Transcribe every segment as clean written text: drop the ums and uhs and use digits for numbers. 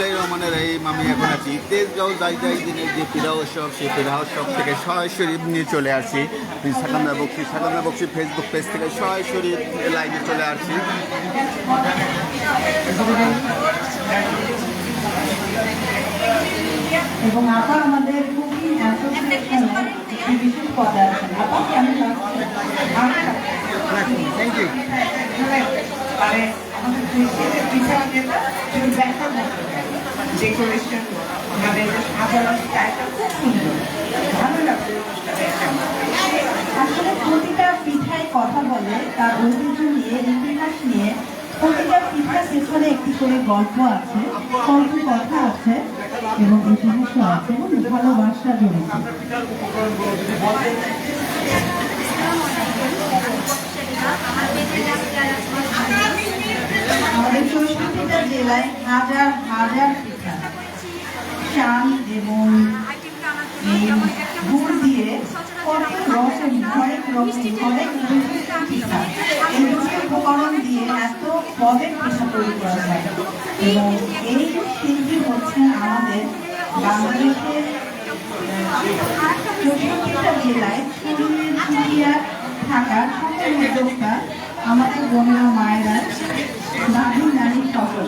বিসমিল্লাহির রহমানির রহিম। আমি এখন আছি তেজগাঁও জায়গায় দিনের যে পিড়া উৎসব, সেই পিড়া উৎসব থেকে সরাসরি নিয়ে চলে আসছি সাকান্দা বক্সি ফেসবুক পেজ থেকে সরাসরি লাইভে চলে আসছি। এবং আপা আমাদের কুকিং অ্যাসোসিয়েশনের একটি বিশেষ পদে আছেন। আপা কেমন লাগছে? Thank you. মানে আমাদের দেশের পিছনে যেটা ব্যাখ্যা করতে ডেকোরেশন আমাদের সাজানোর স্টাইলটা খুব সুন্দর, ভালো লাগছে। আসলে প্রতিটা পিঠায় কথা বলে, তার ঐতিহ্য নিয়ে, ইতিহাস নিয়ে। প্রতিটা পিঠার পেছনে একটি করে গল্প আছে, কল্প কথা আছে এবং ইতিহাসও আছে এবং ভালোবাসা জড়িত। আমাদের ৬৪টা জেলায় হাজার হাজার পিঠা, চাল এবং গুড় দিয়ে কত রকম হরেক পিঠা, এই দুটি উপকরণ দিয়ে এত পদের পিঠা তৈরি করা যায়। এবং এই শিল্পী হচ্ছেন আমাদের বাংলাদেশের ৬৪টা জেলায় ছড়িয়ে থাকা সকল উদ্যোক্তা, আমাদের বোনেরা, মায়েরা, দাদি, নানি সকল।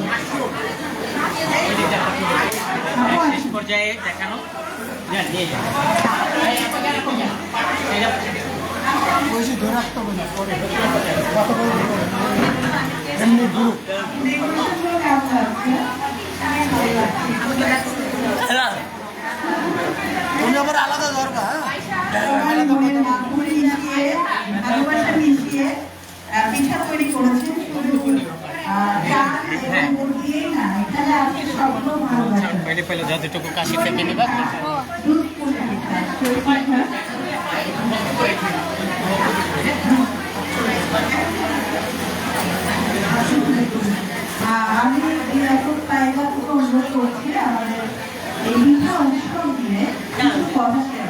পর্যায়ে দেখানো বেশি ধরে রাখতে হবে না, পরে কত বড় এমনি গ্রুপ তুমি আবার আলাদা দরকার। মিশিয়ে পিঠা তৈরি করেছেন। পেলে যতটুকু কাশি থেকে নিবা আমি টাইগার থেকে অনুরোধ করছি আমাদের এই পিঠা উৎসব নিয়ে কিছু কথা শেয়ার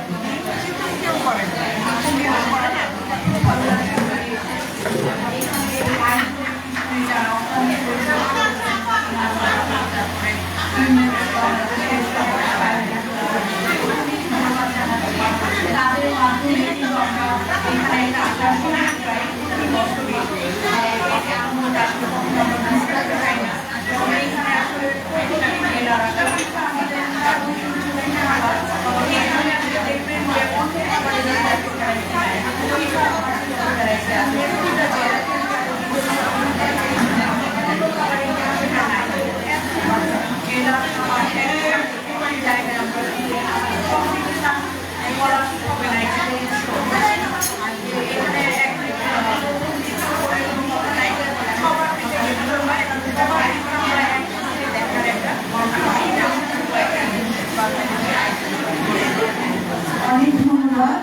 অনেক ধন্যবাদ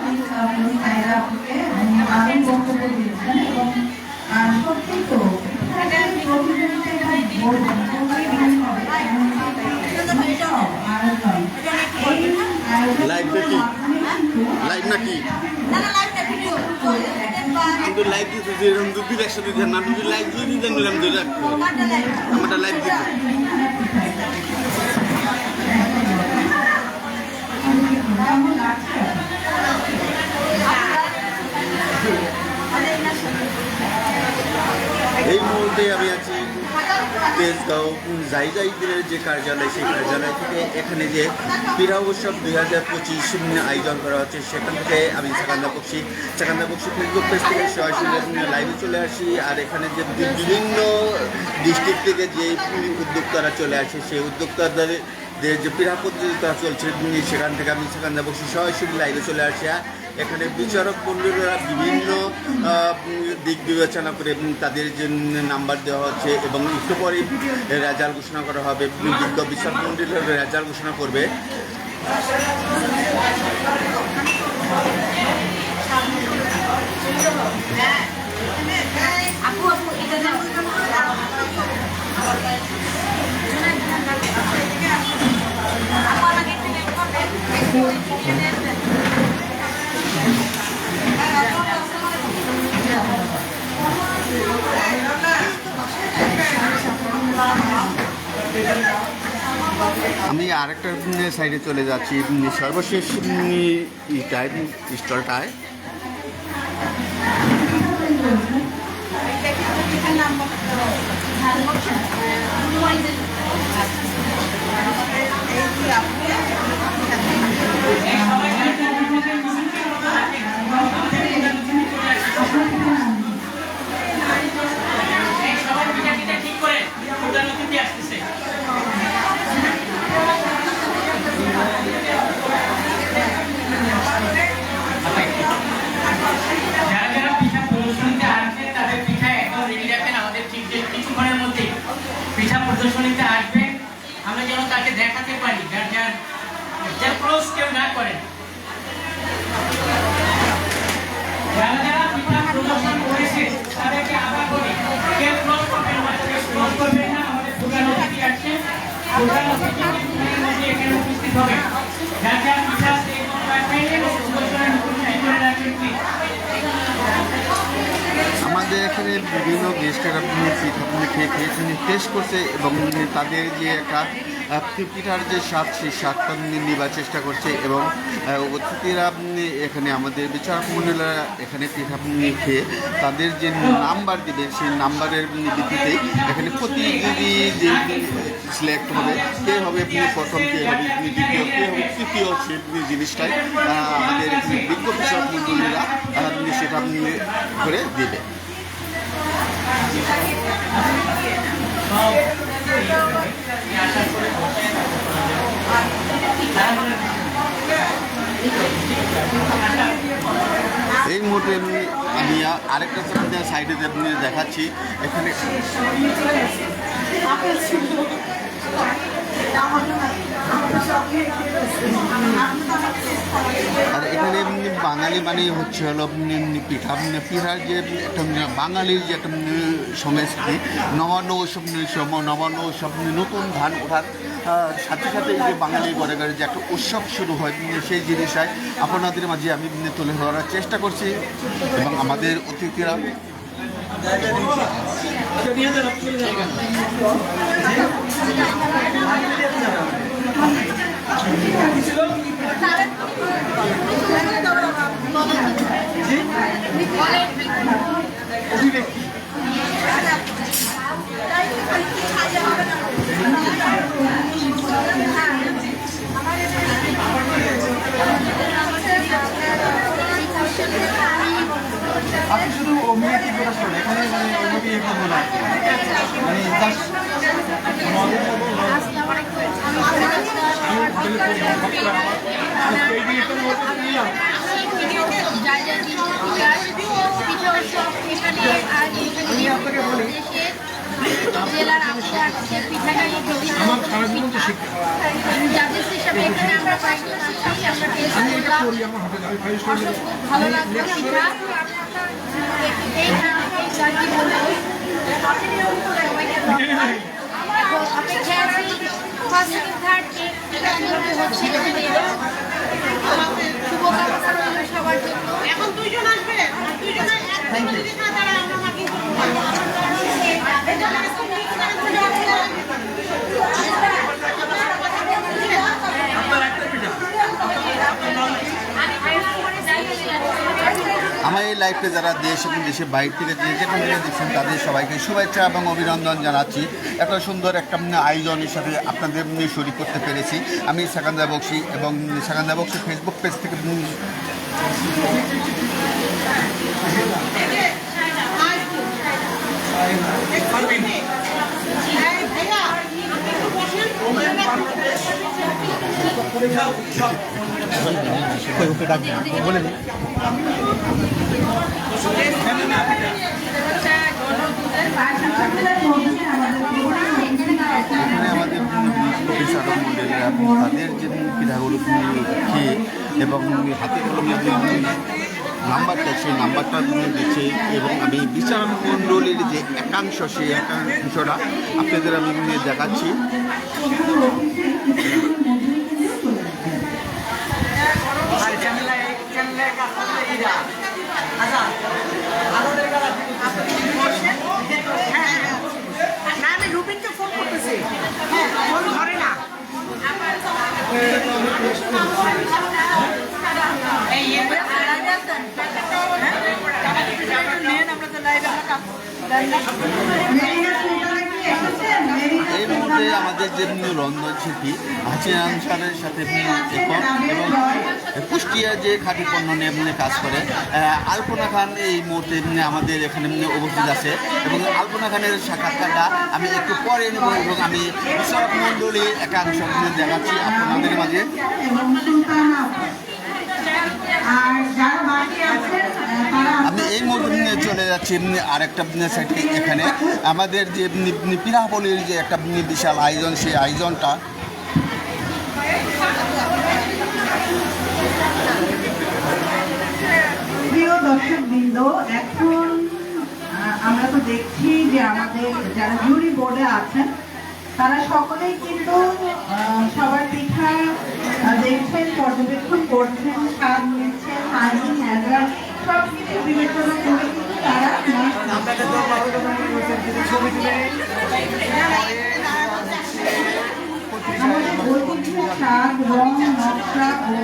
আপুকে আরো বক্তব্য দিয়েছেন। এবং সত্যি তো লাইভ নাকি? লাইভ নাকি? কিন্তু লাইভ দিতে এরকম দুদিন একসাথে দেন না, যদি লাইভ যদি দেন এরকম ধরে রাখতে আমারটা লাইভ দিতে। এই মুহূর্তে আমি আছি তেজগাঁও জায়গায় যে কার্যালয়, সেই কার্যালয় থেকে এখানে যে পিড়া উৎসব ২০২৫ আয়োজন করা হচ্ছে, সেখান থেকে আমি চাকান্দা বক্সি ফেসবুক পেজ থেকে সরাসরি লাইভে চলে আসি। আর এখানে যে বিভিন্ন ডিস্ট্রিক্ট থেকে যে উদ্যোক্তারা চলে আসে, সেই উদ্যোক্তাদের যে পিড়া প্রতিযোগিতা চলছে, সেখান থেকে আমি চাকান্দা বক্সি সরাসরি লাইভে চলে আসি। এখানে বিচারক মণ্ডলীরা বিভিন্ন দিক বিবেচনা করে তাদের যে নাম্বার দেওয়া হচ্ছে এবং একটু পরে রেজাল্ট ঘোষণা করা হবে। বিজ্ঞ বিচারক মণ্ডলীরা রেজাল্ট ঘোষণা করবে। আমি আরেকটা সাইডে চলে যাচ্ছি, সর্বশেষ স্টলটায়। ঠিক করে ওটা নতুন দিয়ে আসতেছে। যারা যারা পিঠা প্রদর্শনীতে আসবে তাদের পিঠা একদম রেডি রাখবেন, আমাদের ঠিক কিছুক্ষণের মধ্যে পিঠা প্রদর্শনীতে আসবে, আমরা যেন তাকে দেখাতে পারি, যার ক্লোজ কেউ না করেন। যারা যারা পিঠা প্রদর্শন করেছে তাদেরকে আবার বলি, কেউ ক্লোজ করবেন না, ক্লোজ করবেন না। আমাদের প্রধান অতিথি আসছে, প্রধান অতিথি মধ্যে এখানে উপস্থিত হবে। যার যার পিঠা সেই রাখবেন এবং প্রদর্শনের নতুন করে রাখবেন। আমাদের এখানে বিভিন্ন গেস্টেরা পিঠা খেয়ে টেস্ট করছে এবং তাদের যে একটা পিঠার যে স্বাদ, সেই স্বাদটা নেবার চেষ্টা করছে এবং অতিথিরা এখানে আমাদের বিচারক মন্ডলীরা এখানে পিঠা খেয়ে তাদের যে নাম্বার দেবে, সেই নাম্বারের ভিত্তিতে এখানে প্রতিযোগী যে সিলেক্ট হবে, কে হবে প্রথম, কে হবে দ্বিতীয়, কে হবে তৃতীয়, সেই জিনিসটাই আমাদের বিজ্ঞ বিচারক মন্ডলীরা সেটা করে দেবে। এই মুহূর্তে আমি আরেকটা সাইডে দেখাচ্ছি। এখানে আর এখানে বাঙালি মানে হচ্ছে হলো পিঠা, পিঠার যে একটা বাঙালির যে একটা সংস্কৃতি, নবান্ন উৎসব, সব নতুন ধান ওঠার সাথে সাথে এই যে বাঙালি ঘরে ঘরে যে একটা উৎসব শুরু হয়, সেই জিনিসটাই আপনাদের মাঝে আমি তুলে ধরার চেষ্টা করছি এবং আমাদের অতিথিরা আপনি শুধু অভিনেত্রী প্রকাশ করেন এখানে, মানে ওইভাবে ইয়ে করবো না, মানে আমি আপনাকে বলি জেলার আসছে পিঠাটা আমার সারা জীবন তো শিক্ষা, জাজেস হিসাবে এখানে আমরা কয়েকজন আছি, আমরা টেস্ট আমি এটা করলাম, করি আমার হোটেলে, আমি 5 স্টার খুব ভালো লাগলো পিঠা। এই জার্নি বলবো অপেক্ষা আছি ফার্স্ট সেকেন্ড থার্ড হচ্ছে শুভকামনা রইল সবার জন্য। এখন দুইজন আসবে, দুইজনে আমার এই লাইভে যারা দেশ এবং দেশের বাইরে থেকে যে যেখান থেকে দেখছেন তাদের সবাইকে শুভেচ্ছা এবং অভিনন্দন জানাচ্ছি। একটা সুন্দর একটা আয়োজনের সাথে আপনাদের শরীক করতে পেরেছি আমি সেকান্দা বক্সি, এবং সেকান্দা বক্সি ফেসবুক পেজ থেকে বলে এখানে আমাদের বিচারক মন্ডলীরা তাদের যে পিঠাগুলো খেয়ে এবং হাতে কলমে নাম্বারটা, সেই নাম্বারটা দিচ্ছে এবং আমি বিচারক মন্ডলীর যে একাংশ, সেই একাংশটা আপনাদের আমি দেখাচ্ছি। আমি রুবিনকে ফোন করতেছি, ফোন ধরে না। মেরিনা সুলতানা কি এসেছেন? মেরিনা এই মুহূর্তে সুলতানা আমাদের যে রন্ধন শিল্পী হাসিনা আনসারের সাথে এখন এবং কুষ্টিয়া যে খাঁটি পণ্য নিয়ে কাজ করে আলপনা খান এই মুহূর্তে আমাদের এখানে উপস্থিত আছে এবং আলপনা খানের সাক্ষাৎকারটা আমি একটু পরে নেব এবং আমি বিশারক মণ্ডলী একাংশ দেখাচ্ছি আপনাদের মাঝে। এবং সুলতানা আর যারা বাকি আছেন তারা আমি এই মুহূর্তে চলে যাচ্ছি আরেকটা সাইডে। এখানে আমাদের যে পিরাবলির যে একটা বিশাল আয়োজন, সেই আয়োজনটা প্রিয় দর্শকবৃন্দ, এখন আমরা তো দেখছি যে আমাদের যারা জুরি বোর্ডে আছেন তারা সকলেই কিন্তু সবার পিঠা দেখছেন, পর্যবেক্ষণ করছেন, স্বাদ নিচ্ছেন, হাইজিন হ্যাজার্ড সব কিছু বিবেচনা করে কিন্তু তারা আপনাদের তো ছবি তুলে আমাদের ঐতিহ্য স্বাদ, রং, নকশা ও